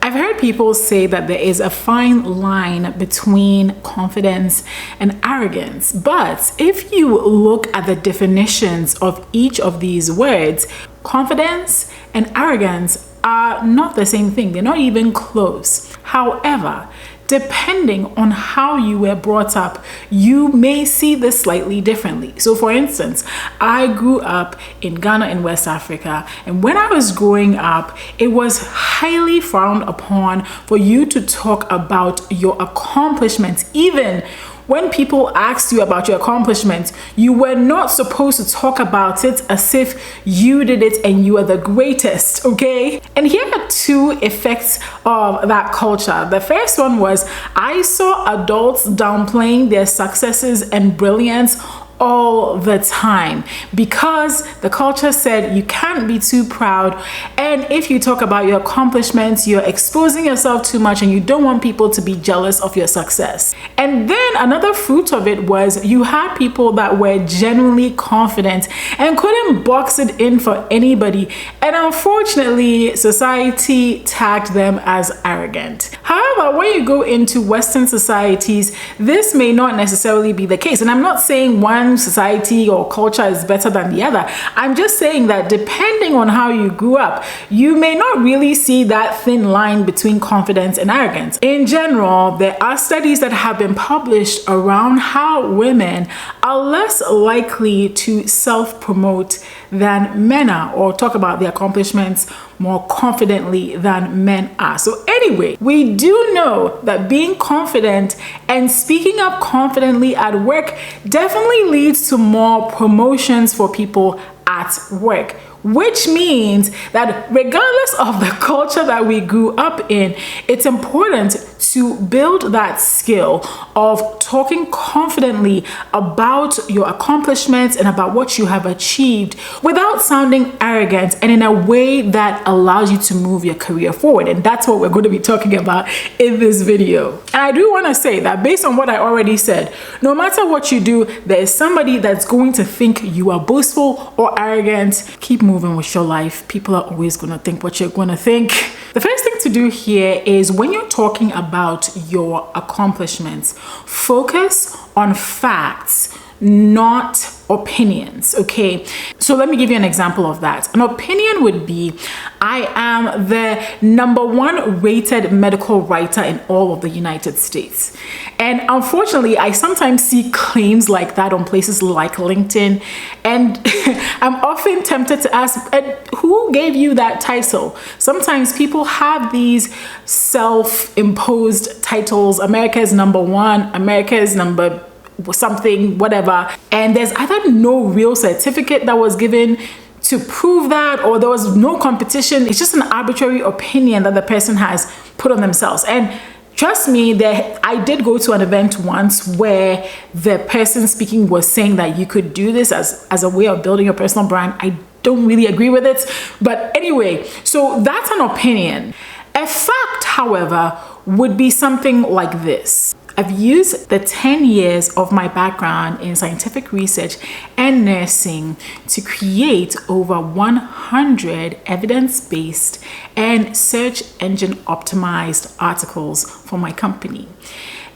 I've heard people say that there is a fine line between confidence and arrogance, but if you look at the definitions of each of these words, confidence and arrogance are not the same thing. They're not even close. However, depending on how you were brought up, you may see this slightly differently. So for instance, I grew up in Ghana in West Africa, and when I was growing up, it was highly frowned upon for you to talk about your accomplishments. Even when people asked you about your accomplishments, you were not supposed to talk about it as if you did it and you are the greatest, okay? And here are two effects of that culture. The first one was I saw adults downplaying their successes and brilliance all the time because the culture said you can't be too proud, and if you talk about your accomplishments, you're exposing yourself too much and you don't want people to be jealous of your success. And then another fruit of it was you had people that were genuinely confident and couldn't box it in for anybody, and unfortunately society tagged them as arrogant. However, when you go into Western societies, this may not necessarily be the case, and I'm not saying one society or culture is better than the other. I'm just saying that depending on how you grew up, you may not really see that thin line between confidence and arrogance. In general, there are studies that have been published around how women are less likely to self-promote than men are, or talk about their accomplishments more confidently than men are. So anyway, we do know that being confident and speaking up confidently at work definitely leads to more promotions for people at work, which means that regardless of the culture that we grew up in, it's important to build that skill of talking confidently about your accomplishments and about what you have achieved without sounding arrogant, and in a way that allows you to move your career forward. And that's what we're going to be talking about in this video. And I do want to say that based on what I already said, no matter what you do, there is somebody that's going to think you are boastful or arrogant. Keep moving with your life. People are always going to think what you're going to think. The first thing to do here is when you're talking about your accomplishments, focus on facts, not opinions, okay? So let me give you an example of that. An opinion would be, I am the #1 rated medical writer in all of the United States. And unfortunately, I sometimes see claims like that on places like LinkedIn, and I'm often tempted to ask, who gave you that title? Sometimes people have these self-imposed titles, America's #1, America's number something, whatever, and there's either no real certificate that was given to prove that, or there was no competition. It's just an arbitrary opinion that the person has put on themselves. And trust me, I did go to an event once where the person speaking was saying that you could do this as a way of building your personal brand. I don't really agree with it, but anyway, so that's an opinion. A fact, however, would be something like this. I've used the 10 years of my background in scientific research and nursing to create over 100 evidence-based and search engine optimized articles for my company.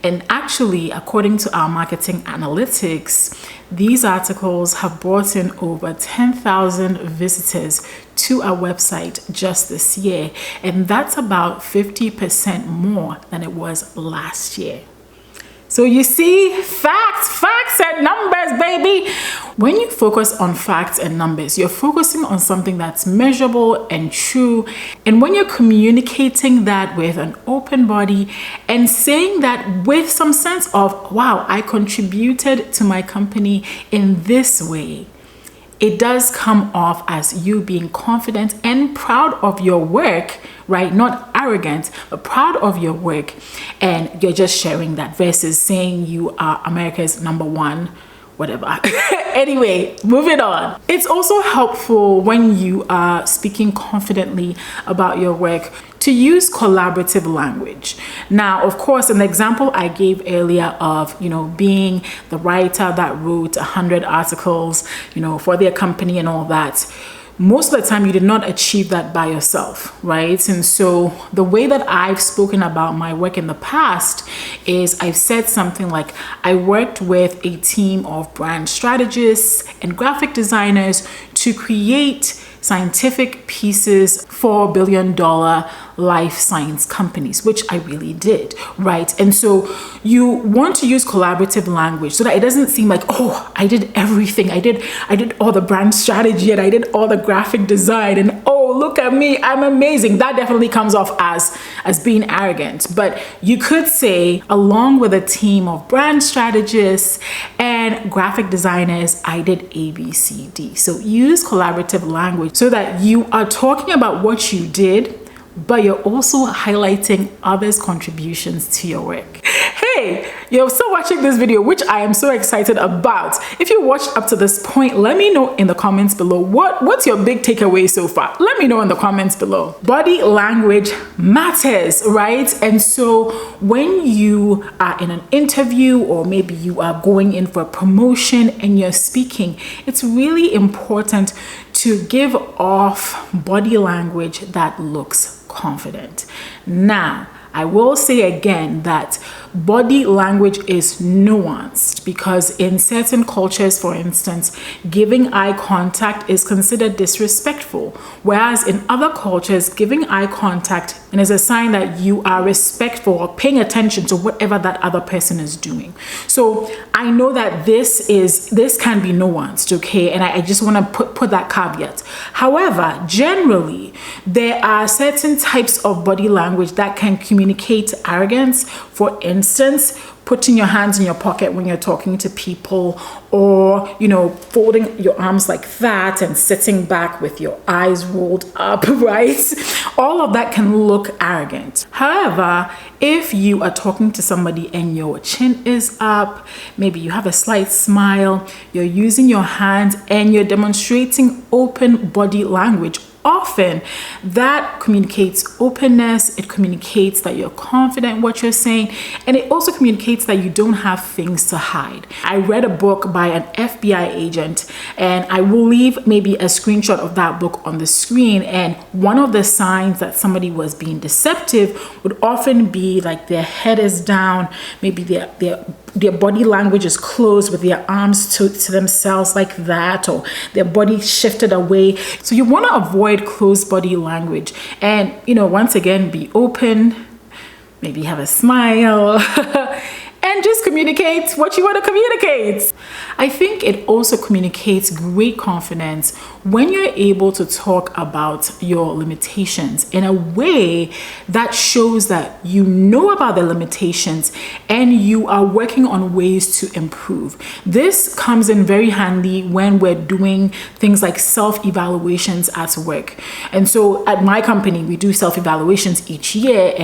And actually, according to our marketing analytics, these articles have brought in over 10,000 visitors to our website just this year. And that's about 50% more than it was last year. So you see, facts and numbers, baby. When you focus on facts and numbers, you're focusing on something that's measurable and true. And when you're communicating that with an open body and saying that with some sense of, wow, I contributed to my company in this way, it does come off as you being confident and proud of your work, right? Not arrogant, but proud of your work. And you're just sharing that versus saying you are America's #1, whatever. Anyway, moving on. It's also helpful when you are speaking confidently about your work to use collaborative language. Now, of course, an example I gave earlier of, being the writer that wrote 100 articles, for their company and all that. most of the time you did not achieve that by yourself, right? And so the way that I've spoken about my work in the past is I've said something like, I worked with a team of brand strategists and graphic designers to create scientific pieces for billion-dollar life science companies, which I really did, right? And so you want to use collaborative language so that it doesn't seem like, oh, I did everything. I did all the brand strategy and I did all the graphic design and oh, look at me, I'm amazing. That definitely comes off as being arrogant. But you could say, along with a team of brand strategists and graphic designers, I did A, B, C, D. So use collaborative language so that you are talking about what you did, but you're also highlighting others' contributions to your work. Hey, you're still watching this video, which I am so excited about. If you watched up to this point, let me know in the comments below. What's your big takeaway so far? Let me know in the comments below. Body language matters, right? And so when you are in an interview or maybe you are going in for a promotion and you're speaking, it's really important to give off body language that looks confident. Now, I will say again that body language is nuanced because in certain cultures, for instance, giving eye contact is considered disrespectful, whereas in other cultures, giving eye contact is a sign that you are respectful or paying attention to whatever that other person is doing. So I know that this can be nuanced, okay? And I just want to put that caveat. However, generally, there are certain types of body language that can communicate arrogance. For instance, putting your hands in your pocket when you're talking to people, or folding your arms like that and sitting back with your eyes rolled up, right? All of that can look arrogant. However, if you are talking to somebody and your chin is up, maybe you have a slight smile, you're using your hands and you're demonstrating open body language, often that communicates openness. It communicates that you're confident in what you're saying, and it also communicates that you don't have things to hide. I read a book by an FBI agent, and I will leave maybe a screenshot of that book on the screen, and one of the signs that somebody was being deceptive would often be like their head is down, maybe their body language is closed with their arms to themselves like that, or their body shifted away. So you want to avoid closed body language, and once again, be open, maybe have a smile and just communicate what you want to communicate. I think it also communicates great confidence when you're able to talk about your limitations in a way that shows that you know about the limitations and you are working on ways to improve. This comes in very handy when we're doing things like self-evaluations at work. And so at my company, we do self-evaluations each year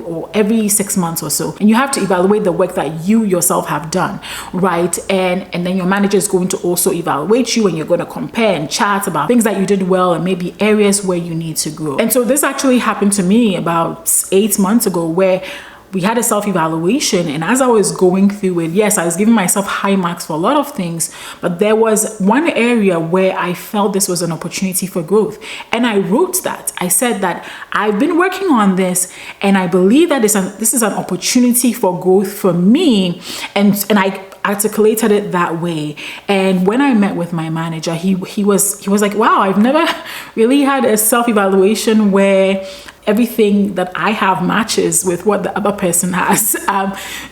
or every 6 months or so. And you have to evaluate the work that you yourself have done, right? And then your manager is going to also evaluate you, and you're going to compare and chat about things that you did well and maybe areas where you need to grow. And so this actually happened to me about 8 months ago, where we had a self-evaluation, and as I was going through it, yes, I was giving myself high marks for a lot of things, but there was one area where I felt this was an opportunity for growth. And I wrote that. I said that I've been working on this, and I believe that this is an opportunity for growth for me, and I articulated it that way. And when I met with my manager, he was like, wow, I've never really had a self-evaluation where everything that I have matches with what the other person has,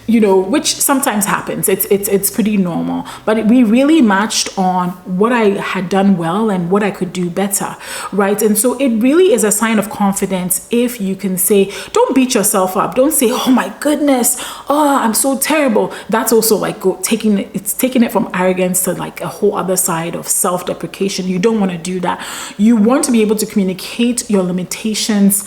which sometimes happens. It's pretty normal, but we really matched on what I had done well and what I could do better, right? And so it really is a sign of confidence if you can say, don't beat yourself up. Don't say, oh my goodness, oh, I'm so terrible. That's also like taking it from arrogance to like a whole other side of self-deprecation. You don't want to do that. You want to be able to communicate your limitations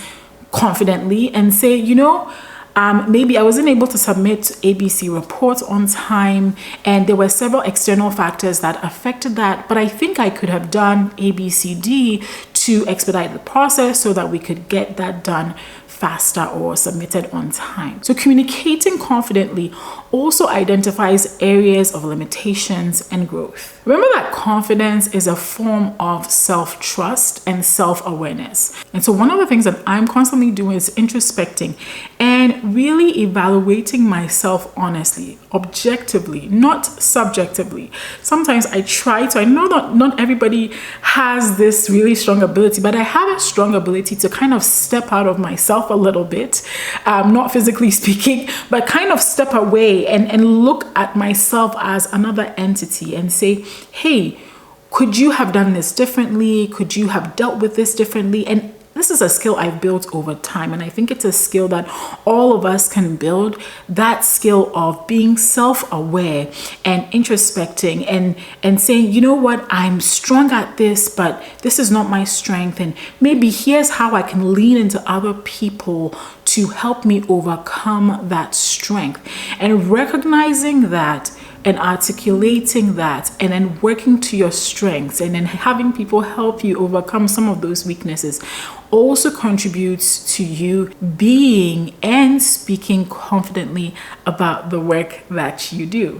confidently and say, maybe I wasn't able to submit ABC reports on time, and there were several external factors that affected that, but I think I could have done ABCD to expedite the process so that we could get that done faster or submitted on time. So communicating confidently also identifies areas of limitations and growth. Remember that confidence is a form of self-trust and self-awareness. And so one of the things that I'm constantly doing is introspecting and really evaluating myself honestly, objectively, not subjectively. Sometimes I know that not everybody has this really strong ability, but I have a strong ability to kind of step out of myself a little bit, not physically speaking, but kind of step away and look at myself as another entity and say, hey, could you have done this differently? Could you have dealt with this differently? And this is a skill I've built over time, and I think it's a skill that all of us can build, that skill of being self-aware and introspecting and saying, you know what, I'm strong at this, but this is not my strength, and maybe here's how I can lean into other people to help me overcome that strength. And recognizing that and articulating that and then working to your strengths and then having people help you overcome some of those weaknesses also contributes to you being and speaking confidently about the work that you do.